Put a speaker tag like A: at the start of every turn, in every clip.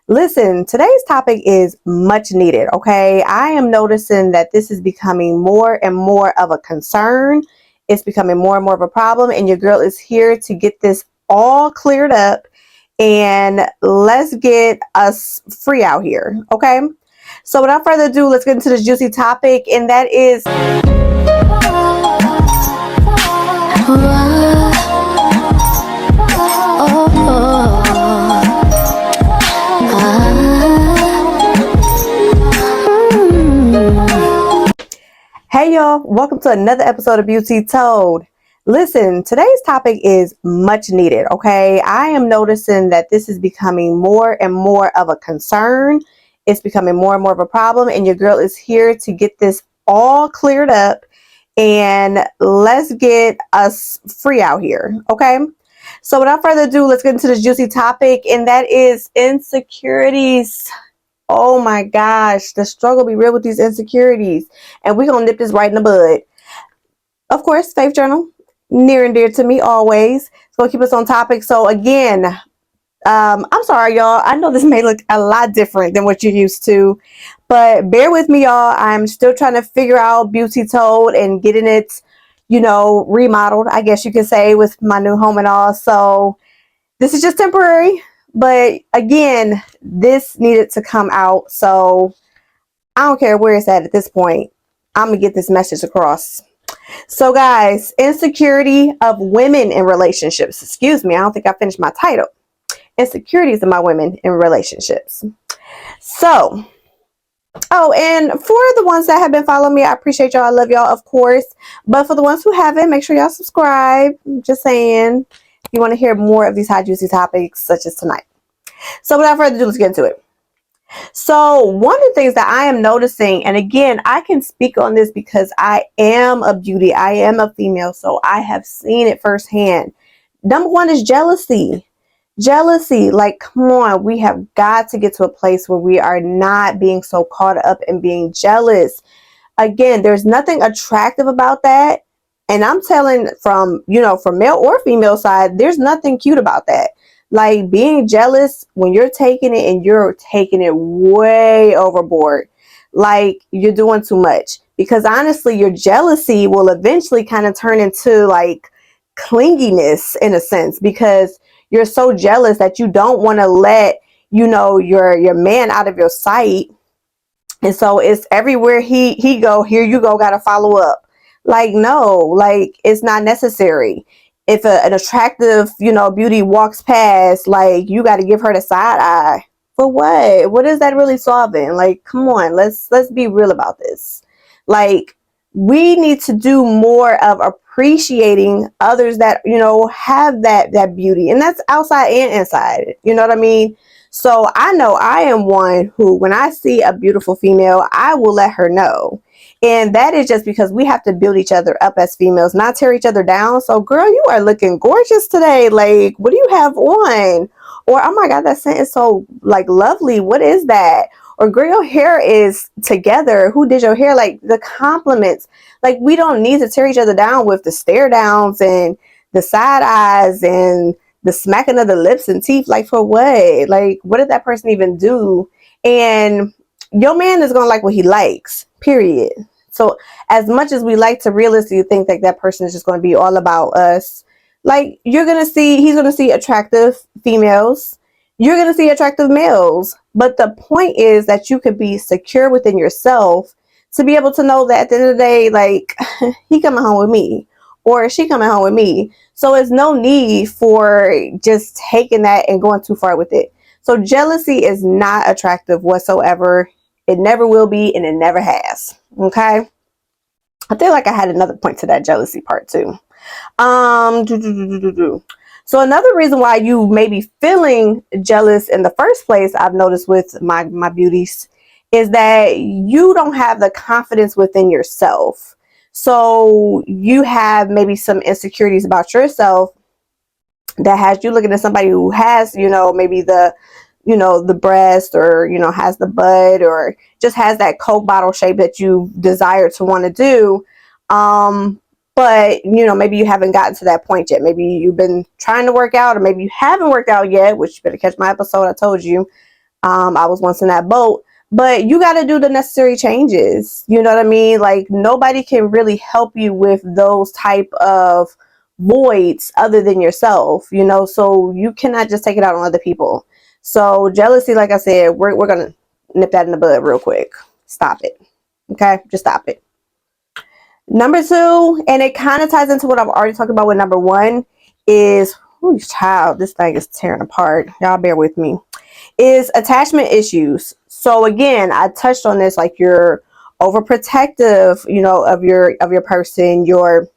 A: Listen, today's topic is much needed, okay? I am noticing that this is becoming more and more of a concern. It's becoming more and more of a problem, and your girl is here to get this all cleared up and let's get us free out here, okay? So without further ado, let's get into this juicy topic, and that is hey y'all, welcome to another episode of Beauty Told. Listen, today's topic is much needed, okay? I am noticing that this is becoming more and more of a concern. It's becoming more and more of a problem, and your girl is here to get this all cleared up and let's get us free out here, okay? So without further ado, let's get into this juicy topic, and that is insecurities. Oh my gosh, the struggle be real with these insecurities. And we're going to nip this right in the bud. Of course, Faith Journal, near and dear to me always. It's going to keep us on topic. So again, I'm sorry, y'all. I know this may look a lot different than what you're used to. But bear with me, y'all. I'm still trying to figure out Beauty Told and getting it, remodeled, I guess you could say, with my new home and all. So this is just temporary. But again, this needed to come out, so I don't care where it's at this point. I'm going to get this message across. So guys, insecurity of women in relationships. Excuse me, I don't think I finished my title. Insecurities of my women in relationships. So, and for the ones that have been following me, I appreciate y'all. I love y'all, of course. But for the ones who haven't, make sure y'all subscribe. Just saying. If you want to hear more of these hot, juicy topics, such as tonight. So without further ado, let's get into it. So one of the things that I am noticing, and again, I can speak on this because I am a beauty. I am a female, so I have seen it firsthand. Number one is jealousy. Jealousy, like, come on, we have got to get to a place where we are not being so caught up in being jealous. Again, there's nothing attractive about that. And I'm telling from male or female side, there's nothing cute about that. Like being jealous when you're taking it and you're taking it way overboard. Like you're doing too much. Because honestly, your jealousy will eventually kind of turn into like clinginess in a sense, because you're so jealous that you don't want to let, your man out of your sight. And so it's everywhere he go, here you go, gotta follow up. Like, no, like it's not necessary. If an attractive, beauty walks past, like you got to give her the side eye. For what? What is that really solving? Like, come on, let's be real about this. Like, we need to do more of appreciating others that, have that beauty. And that's outside and inside. You know what I mean? So I know I am one who, when I see a beautiful female, I will let her know. And that is just because we have to build each other up as females, not tear each other down. So, girl, you are looking gorgeous today. Like, what do you have on? Or, oh my God, that scent is so like lovely. What is that? Or, girl, your hair is together. Who did your hair? Like the compliments. Like, we don't need to tear each other down with the stare downs and the side eyes and the smacking of the lips and teeth. Like, for what? Like, what did that person even do? And your man is going to like what he likes, period. So as much as we like to realistically think that that person is just going to be all about us, like he's going to see attractive females. You're going to see attractive males. But the point is that you could be secure within yourself to be able to know that at the end of the day, like he coming home with me or she coming home with me. So there's no need for just taking that and going too far with it. So jealousy is not attractive whatsoever. It never will be, and it never has. Okay. I feel like I had another point to that jealousy part too. So another reason why you may be feeling jealous in the first place, I've noticed with my beauties, is that you don't have the confidence within yourself. So you have maybe some insecurities about yourself that has you looking at somebody who has, maybe the breast, or, has the butt, or just has that Coke bottle shape that you desire to want to do. But, maybe you haven't gotten to that point yet. Maybe you've been trying to work out, or maybe you haven't worked out yet, which you better catch my episode. I told you, I was once in that boat. But you got to do the necessary changes. You know what I mean? Like, nobody can really help you with those type of voids other than yourself, you know? So you cannot just take it out on other people. So jealousy, like I said, we're going to nip that in the bud real quick. Stop it. Okay? Just stop it. Number two, and it kind of ties into what I've already talked about with number one, is, oh, child, this thing is tearing apart. Y'all bear with me. Is attachment issues. So again, I touched on this, like you're overprotective, you know, of your person. You're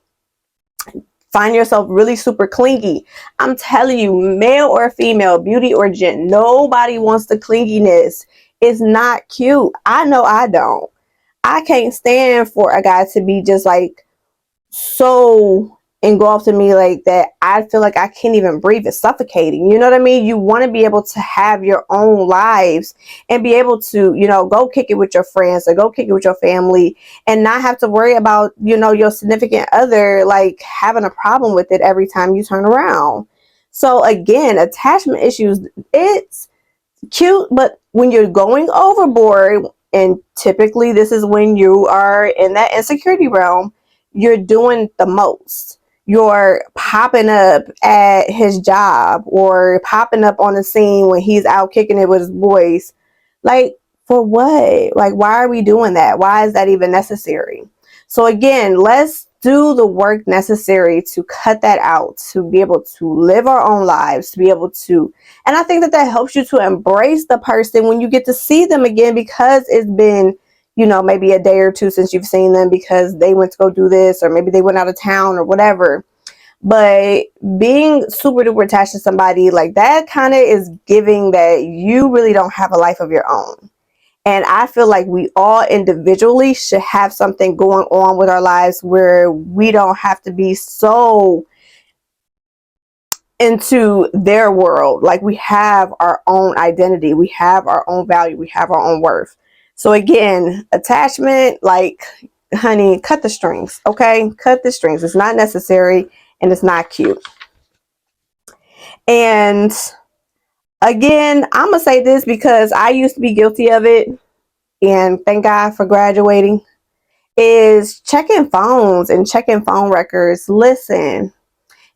A: find yourself really super clingy. I'm telling you, male or female, beauty or gent, nobody wants the clinginess. It's not cute. I know I don't. I can't stand for a guy to be just like so engulfed in me like that. I feel like I can't even breathe. It's suffocating. You know what I mean? You want to be able to have your own lives and be able to, you know, go kick it with your friends or go kick it with your family and not have to worry about, you know, your significant other like having a problem with it every time you turn around. So again, attachment issues, it's cute, but when you're going overboard, and typically this is when you are in that insecurity realm, you're doing the most. You're popping up at his job or popping up on the scene when he's out kicking it with his boys. Like, for what? Like, why are we doing that? Why is that even necessary? So again, let's do the work necessary to cut that out, to be able to live our own lives, to be able to, and I think that that helps you to embrace the person when you get to see them again, because it's been, you know, maybe a day or two since you've seen them because they went to go do this, or maybe they went out of town or whatever. But being super duper attached to somebody like that kind of is giving that you really don't have a life of your own. And I feel like we all individually should have something going on with our lives where we don't have to be so into their world. Like, we have our own identity, we have our own value, we have our own worth. So again, attachment, like, honey, cut the strings. Okay, cut the strings. It's not necessary and it's not cute. And again, I'm gonna say this because I used to be guilty of it, and thank God for graduating, is checking phones and checking phone records. Listen,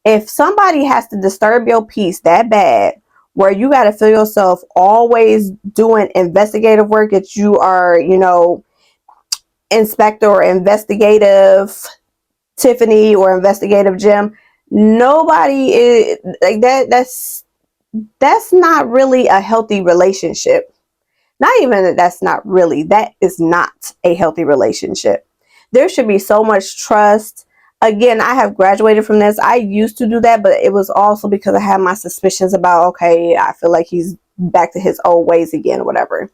A: if somebody has to disturb your peace that bad, where you got to feel yourself always doing investigative work, that you are, you know, inspector or investigative Tiffany or investigative Jim, nobody is like that. That's not really a healthy relationship. Not even that, that's not really, that is not a healthy relationship. There should be so much trust. Again, I have graduated from this. I used to do that, but it was also because I had my suspicions about, okay, I feel like he's back to his old ways again or whatever.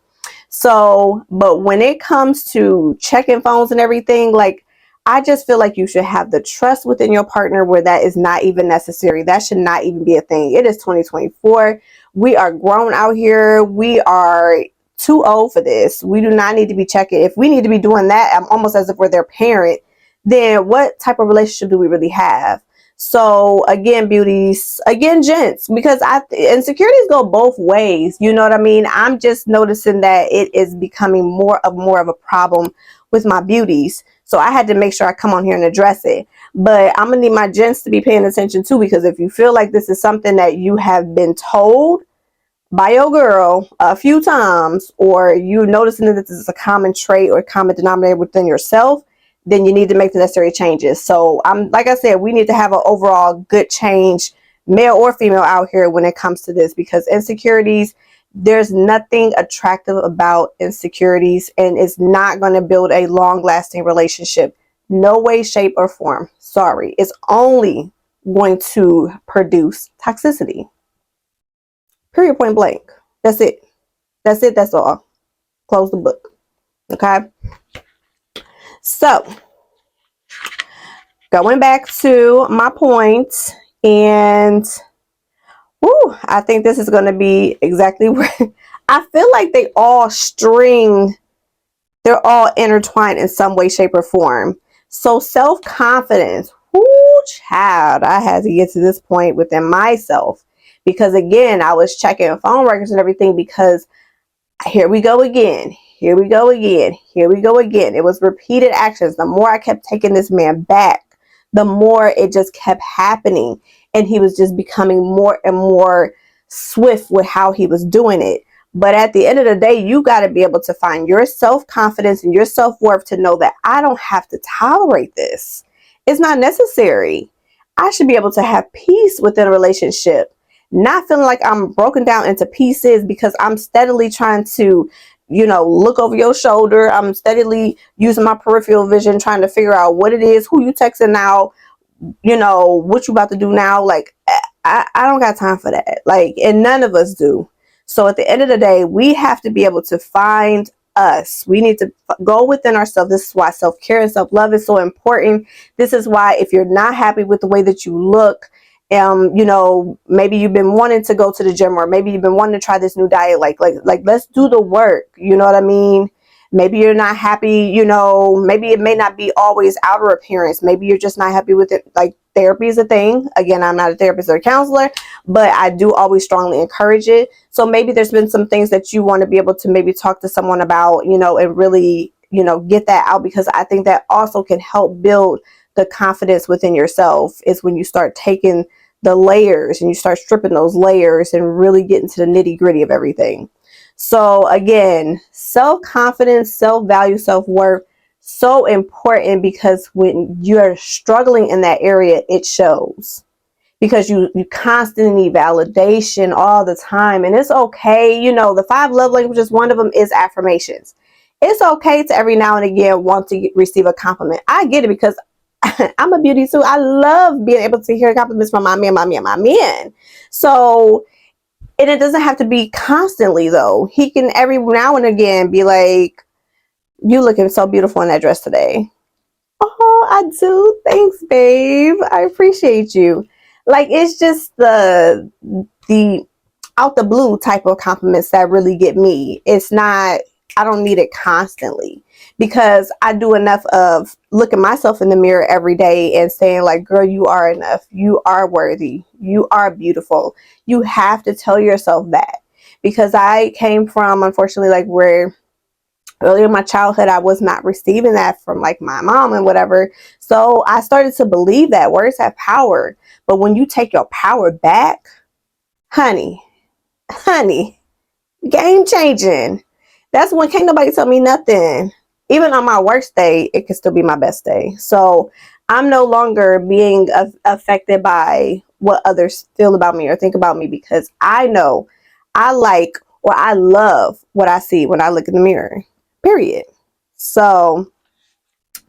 A: So, but when it comes to checking phones and everything, like, I just feel like you should have the trust within your partner where that is not even necessary. That should not even be a thing. It is 2024. We are grown out here. We are too old for this. We do not need to be checking. If we need to be doing that, I'm almost as if we're their parent, then what type of relationship do we really have? So again, beauties, again, gents, because insecurities go both ways. You know what I mean? I'm just noticing that it is becoming more of a problem with my beauties. So I had to make sure I come on here and address it. But I'm gonna need my gents to be paying attention too, because if you feel like this is something that you have been told by your girl a few times, or you noticing that this is a common trait or common denominator within yourself, then you need to make the necessary changes. So I'm, like I said, we need to have an overall good change, male or female, out here when it comes to this, because insecurities, there's nothing attractive about insecurities, and it's not going to build a long-lasting relationship. No way, shape, or form. Sorry. It's only going to produce toxicity. Period, point blank. That's it. That's it. That's all. Close the book. Okay. So, going back to my points, and I think this is going to be exactly where I feel like they all they're all intertwined in some way, shape, or form. So, self-confidence. Child, I had to get to this point within myself, because again, I was checking phone records and everything because Here we go again. Here we go again. Here we go again. It was repeated actions. The more I kept taking this man back, the more it just kept happening. And he was just becoming more and more swift with how he was doing it. But at the end of the day, you got to be able to find your self-confidence and your self-worth to know that I don't have to tolerate this. It's not necessary. I should be able to have peace within a relationship, not feeling like I'm broken down into pieces because I'm steadily trying to, look over your shoulder. I'm steadily using my peripheral vision, trying to figure out what it is, who you texting now, what you about to do now. Like, I don't got time for that. Like, and none of us do. So at the end of the day, we have to be able to find us. We need to go within ourselves. This is why self-care and self-love is so important. This is why if you're not happy with the way that you look, maybe you've been wanting to go to the gym, or maybe you've been wanting to try this new diet, like let's do the work. You know what I mean? Maybe you're not happy, maybe it may not be always outer appearance. Maybe you're just not happy with it. Like, therapy is a thing. Again, I'm not a therapist or a counselor, but I do always strongly encourage it. So maybe there's been some things that you want to be able to maybe talk to someone about, and really, get that out, because I think that also can help build the confidence within yourself, is when you start taking the layers and you start stripping those layers and really getting to the nitty gritty of everything. So again, self-confidence, self-value, self-worth, so important, because when you're struggling in that area, it shows, because you constantly need validation all the time. And it's okay. The 5 love languages, one of them is affirmations. It's okay to every now and again want to receive a compliment. I get it, because I'm a beauty too. I love being able to hear compliments from my man. So, and it doesn't have to be constantly though. He can every now and again be like, "You looking so beautiful in that dress today." Oh, I do. Thanks, babe. I appreciate you. Like, it's just the out the blue type of compliments that really get me. It's not, I don't need it constantly, because I do enough of looking myself in the mirror every day and saying like, girl, you are enough. You are worthy. You are beautiful. You have to tell yourself that, because I came from, unfortunately, like, where earlier in my childhood, I was not receiving that from like my mom and whatever. So I started to believe that words have power. But when you take your power back, honey, game changing. That's when can't nobody tell me nothing. Even on my worst day, it can still be my best day. So I'm no longer being affected by what others feel about me or think about me, because I know I like, or I love what I see when I look in the mirror. Period. So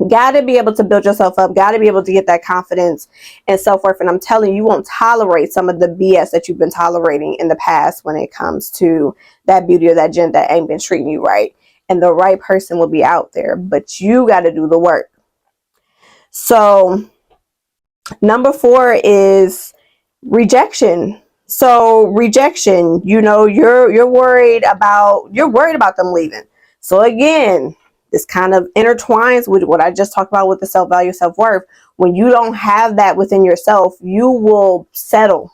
A: got to be able to build yourself up, got to be able to get that confidence and self-worth. And I'm telling you, you won't tolerate some of the BS that you've been tolerating in the past when it comes to that beauty or that gender that ain't been treating you right. And the right person will be out there, but you got to do the work. So number 4 is rejection. So rejection, you're worried about them leaving. So again, this kind of intertwines with what I just talked about with the self-value, self-worth. When you don't have that within yourself, you will settle.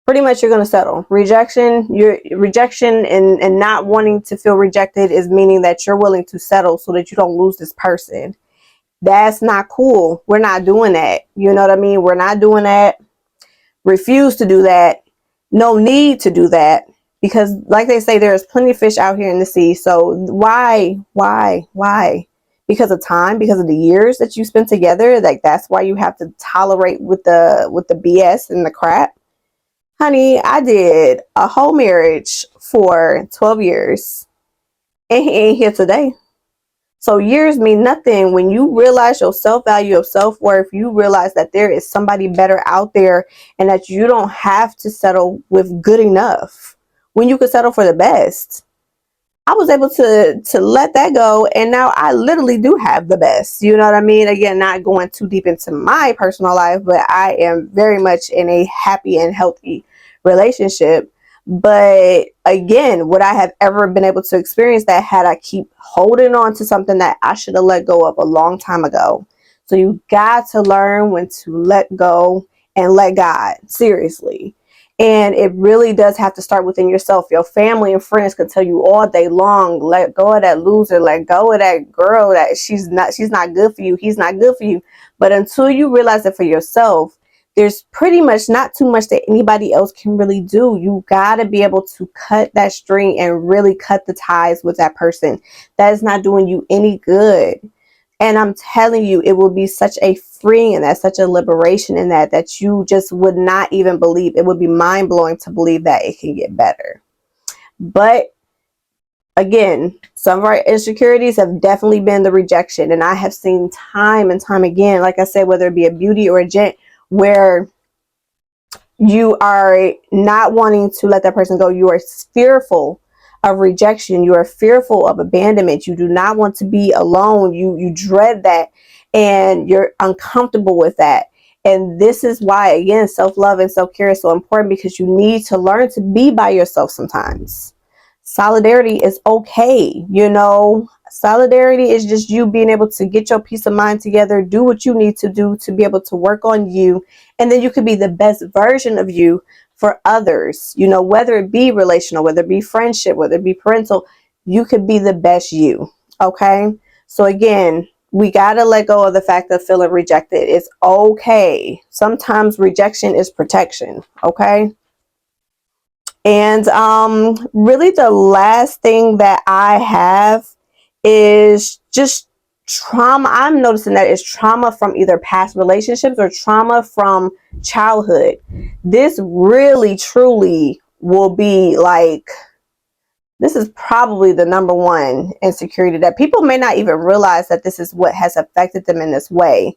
A: Pretty much you're going to settle. Rejection and not wanting to feel rejected is meaning that you're willing to settle so that you don't lose this person. That's not cool. We're not doing that. You know what I mean? We're not doing that. Refuse to do that. No need to do that, because like they say, there's plenty of fish out here in the sea. So why? Because of time, because of the years that you spent together. Like, that's why you have to tolerate with the BS and the crap. Honey, I did a whole marriage for 12 years and he ain't here today. So years mean nothing. When you realize your self-value, your self-worth, you realize that there is somebody better out there, and that you don't have to settle with good enough when you could settle for the best. I was able to let that go, and now I literally do have the best. You know what I mean? Again, not going too deep into my personal life, but I am very much in a happy and healthy relationship. But again, would I have ever been able to experience that had I keep holding on to something that I should have let go of a long time ago? So you got to learn when to let go and let God, seriously. And it really does have to start within yourself. Your family and friends can tell you all day long, let go of that loser, let go of that girl, that she's not good for you, he's not good for you. But until you realize it for yourself, there's pretty much not too much that anybody else can really do. You gotta be able to cut that string and really cut the ties with that person. That is not doing you any good. And I'm telling you, it will be such a freeing and that's such a liberation in that you just would not even believe. It would be mind blowing to believe that it can get better. But again, some of our insecurities have definitely been the rejection. And I have seen time and time again, like I said, whether it be a beauty or a gent, where you are not wanting to let that person go. You are fearful of rejection. You are fearful of abandonment. You do not want to be alone. You dread that, and you're uncomfortable with that. And this is why, again, self-love and self-care is so important, because you need to learn to be by yourself sometimes. Solidarity is okay. Solidarity is just you being able to get your peace of mind together, do what you need to do to be able to work on you, and then you could be the best version of you for others. Whether it be relational, whether it be friendship, whether it be parental, you could be the best you. Okay? So again, we got to let go of the fact of feeling rejected. It's okay. Sometimes rejection is protection. Okay? And really the last thing that I have is just trauma. I'm noticing that it's trauma from either past relationships or trauma from childhood. This really truly will be like, this is probably the number one insecurity that people may not even realize that this is what has affected them in this way,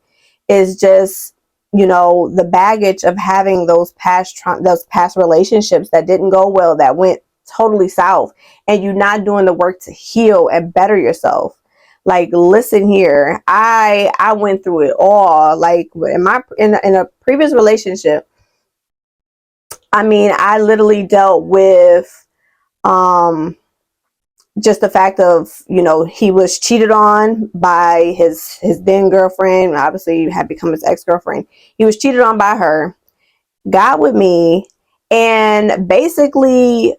A: is just the baggage of having those past relationships that didn't go well, that went totally south, and you not doing the work to heal and better yourself. Like, listen here, I went through it all. Like in a previous relationship, I literally dealt with just the fact of, he was cheated on by his then girlfriend. Obviously had become his ex-girlfriend. He was cheated on by her, got with me, and basically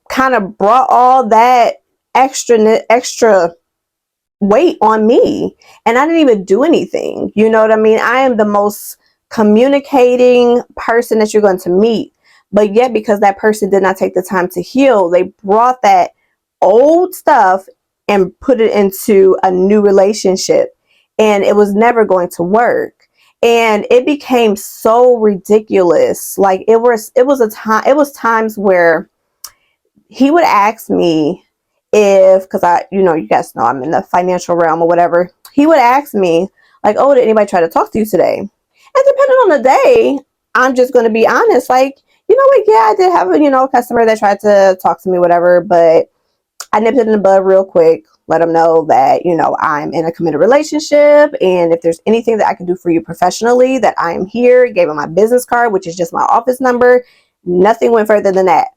A: kind of brought all that extra weight on me, and I didn't even do anything. You know what I mean? I am the most communicating person that you're going to meet, but yet because that person did not take the time to heal, they brought that old stuff and put it into a new relationship, and it was never going to work. And it became so ridiculous. Like, it was times where he would ask me if, because you guys know I'm in the financial realm or whatever, he would ask me like, oh, did anybody try to talk to you today? And depending on the day, I'm just going to be honest, like, you know what, yeah, I did have a customer that tried to talk to me, whatever, but I nipped it in the bud real quick, let them know that, I'm in a committed relationship, and if there's anything that I can do for you professionally, that I am here. Gave him my business card, which is just my office number. Nothing went further than that.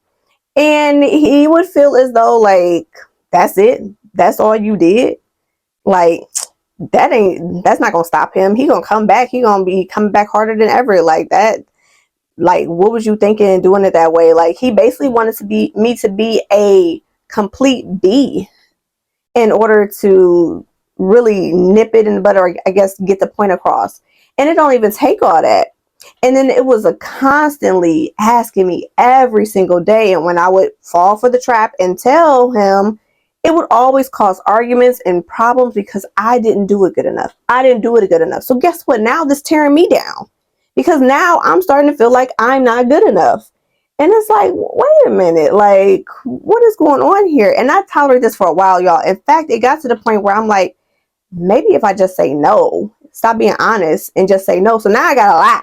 A: And he would feel as though, like, that's it. That's all you did. Like, that's not going to stop him. He going to come back. He going to be coming back harder than ever. Like that. Like, what was you thinking doing it that way? Like, he basically wanted me to be a complete B in order to really nip it in the bud, or I guess get the point across. And it don't even take all that. And then it was a constantly asking me every single day. And when I would fall for the trap and tell him, it would always cause arguments and problems because I didn't do it good enough. I didn't do it good enough. So guess what? Now this tearing me down, because now I'm starting to feel like I'm not good enough. And it's like, wait a minute, like, what is going on here? And I tolerated this for a while, y'all. In fact, it got to the point where I'm like, maybe if I just say no, stop being honest and just say no. So now I gotta lie.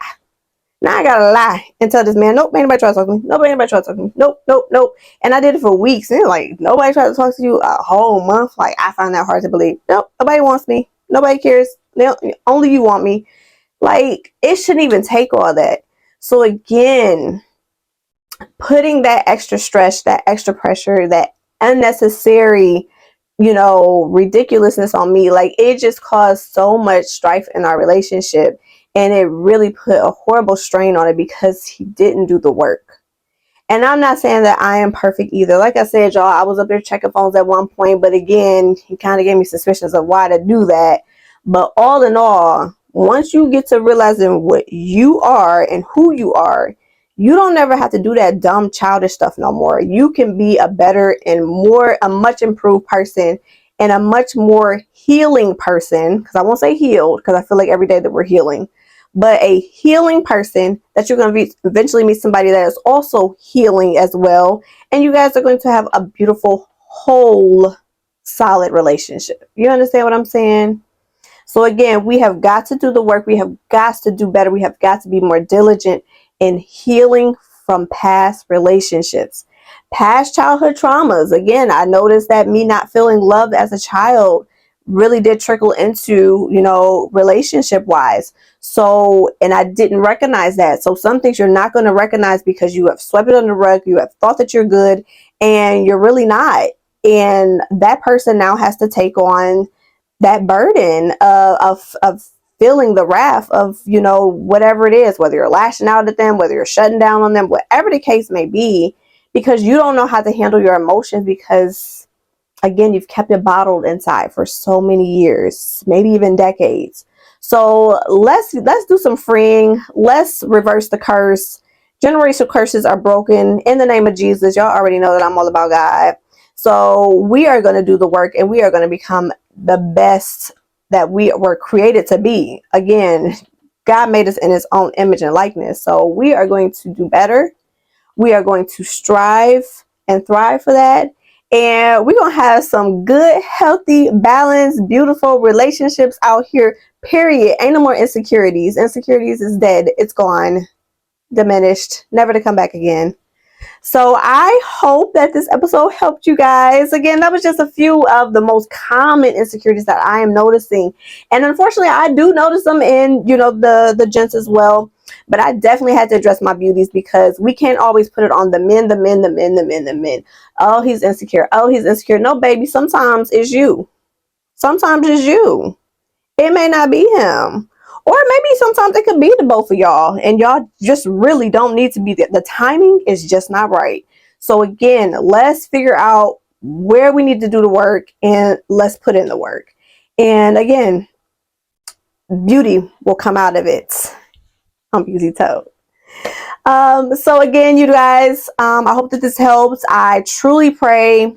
A: Now I gotta lie and tell this man, nope, ain't nobody try to talk to me. Nobody, anybody try to talk to me. Nope, nope, nope. And I did it for weeks. And like, nobody tried to talk to you a whole month. Like, I find that hard to believe. Nope, nobody wants me. Nobody cares. Only you want me. Like, it shouldn't even take all that. So again, putting that extra stress, that extra pressure, that unnecessary, ridiculousness on me, like, it just caused so much strife in our relationship. And it really put a horrible strain on it because he didn't do the work. And I'm not saying that I am perfect either. Like I said, y'all, I was up there checking phones at one point, but again, he kind of gave me suspicions of why to do that. But all in all, once you get to realizing what you are and who you are, you don't never have to do that dumb childish stuff no more. You can be a better and a much improved person and a much more healing person. Because I won't say healed, because I feel like every day that we're healing, but a healing person that you're going to eventually meet somebody that is also healing as well. And you guys are going to have a beautiful, whole, solid relationship. You understand what I'm saying? So again, we have got to do the work. We have got to do better. We have got to be more diligent in healing from past relationships, past childhood traumas. Again, I noticed that me not feeling loved as a child really did trickle into, relationship wise. So, and I didn't recognize that. So some things you're not going to recognize because you have swept it under the rug. You have thought that you're good and you're really not. And that person now has to take on that burden of feeling the wrath of, whatever it is, whether you're lashing out at them, whether you're shutting down on them, whatever the case may be, because you don't know how to handle your emotions because, again, you've kept it bottled inside for so many years, maybe even decades. So let's do some freeing. Let's reverse the curse. Generational curses are broken in the name of Jesus. Y'all already know that I'm all about God. So we are going to do the work and we are going to become the best that we were created to be. Again, God made us in his own image and likeness. So we are going to do better. We are going to strive and thrive for that. And we're going to have some good, healthy, balanced, beautiful relationships out here, period. Ain't no more insecurities. Insecurities is dead. It's gone, diminished, never to come back again. So I hope that this episode helped you guys. Again, that was just a few of the most common insecurities that I am noticing. And unfortunately, I do notice them in, the gents as well. But I definitely had to address my beauties because we can't always put it on the men, the men, the men, the men, the men. Oh, he's insecure. Oh, he's insecure. No, baby, sometimes it's you. Sometimes it's you. It may not be him. Or maybe sometimes it could be the both of y'all. And y'all just really don't need to be there. The timing is just not right. So again, let's figure out where we need to do the work and let's put in the work. And again, beauty will come out of it. I'm Beauty Toad. So again, you guys, I hope that this helps. I truly pray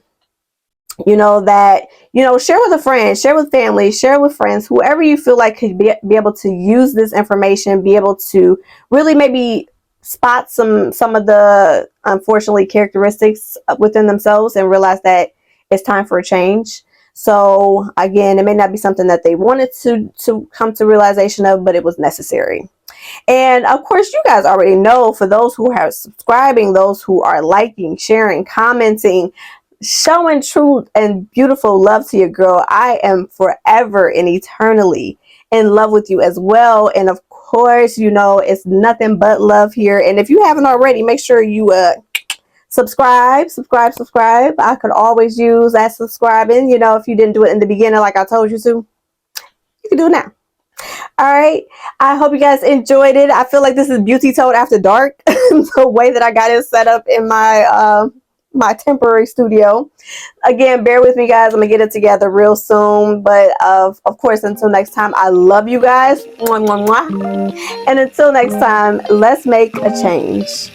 A: that, share with a friend, share with family, share with friends, whoever you feel like could be able to use this information, be able to really maybe spot some of the, unfortunately, characteristics within themselves and realize that it's time for a change. So again, it may not be something that they wanted to come to realization of, but it was necessary. And of course, you guys already know, for those who are subscribing, those who are liking, sharing, commenting, showing true and beautiful love to your girl, I am forever and eternally in love with you as well. And of course, it's nothing but love here. And if you haven't already, make sure you subscribe. I could always use that subscribing. If you didn't do it in the beginning like I told you to, you can do it now. All right, I hope you guys enjoyed it. I feel like this is Beauty Toad After Dark, the way that I got it set up in my my temporary studio. Again, bear with me, guys. I'm gonna get it together real soon. But of course, until next time, I love you guys. Mwah, mwah, mwah. And until next time, let's make a change.